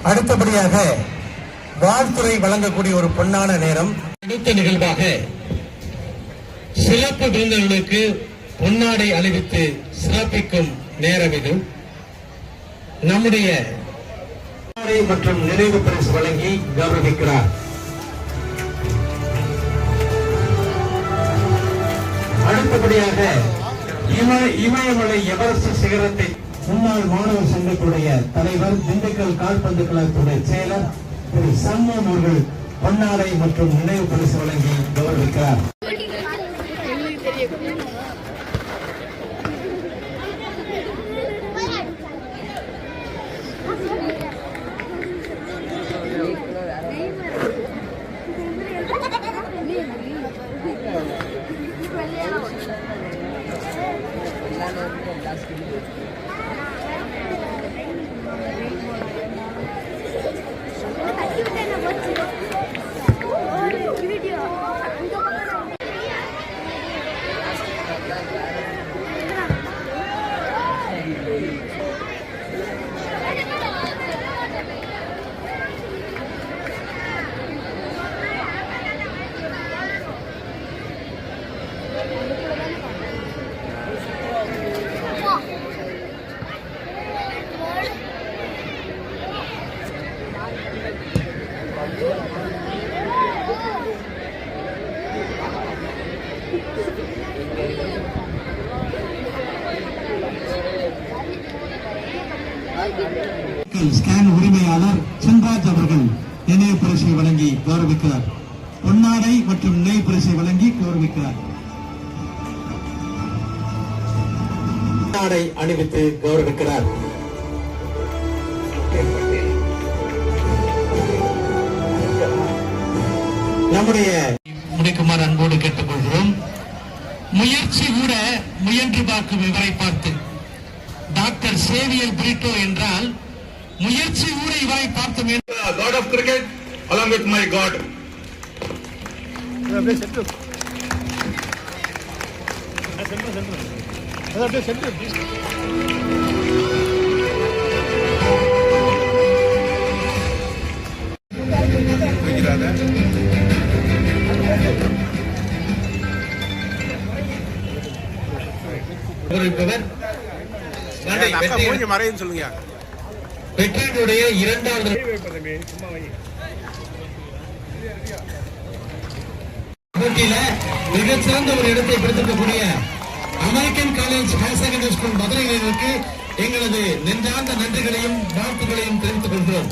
அடுத்தபடியாக வாழ்த்துறை வழங்கக்கூடிய ஒரு பொன்னான நேரம். அடுத்த நிகழ்வாக சிறப்பு விருந்தினர்களுக்கு பொன்னாடை அணிவித்து சிறப்பிக்கும் நேரம் இது. நம்முடைய மற்றும் நினைவு பரிசு வழங்கி கௌரவிக்கிறார். அடுத்தபடியாக இமயமலை எவரெஸ்ட் சிகரத்தை முன்னாள் மாணவர் சங்கத்துடைய தலைவர், திண்டுக்கல் கால்பந்து கழகத்துடைய செயலர் திரு சண்முகம் அவர்கள் பொன்னாடை மற்றும் நினைவு பரிசு வழங்கி கௌரவிக்கிறார். ஸ்கேன் உரிமையாளர் சென்ராஜ் அவர்கள் நினைவு பரிசை வழங்கி கௌரவிக்கிறார். பொன்னாடை மற்றும் நினைவு பரிசை வழங்கி கௌரவிக்கிறார். பொன்னாடை அணிவித்து கௌரவிக்கிறார். நம்முடைய முடிக்குமாறு அன்போடு கேட்டுக்கொள்கிறோம். முயற்சி கூட முயன்று பார்க்கும் இவரை பார்த்து டாக்டர் சேவியர் பிரிட்டோ என்றால் முயற்சி கூட இவரை பார்த்து God of cricket along with my God. வெற்றியுடைய இரண்டாவது போட்டியில மிகச்சிறந்த ஒரு இடத்தை பிடித்திருக்கக்கூடிய American college higher secondary school மதுரையினருக்கு எங்களது நெஞ்சார்ந்த நன்றிகளையும் வாழ்த்துக்களையும் தெரிவித்துக் கொள்கிறோம்.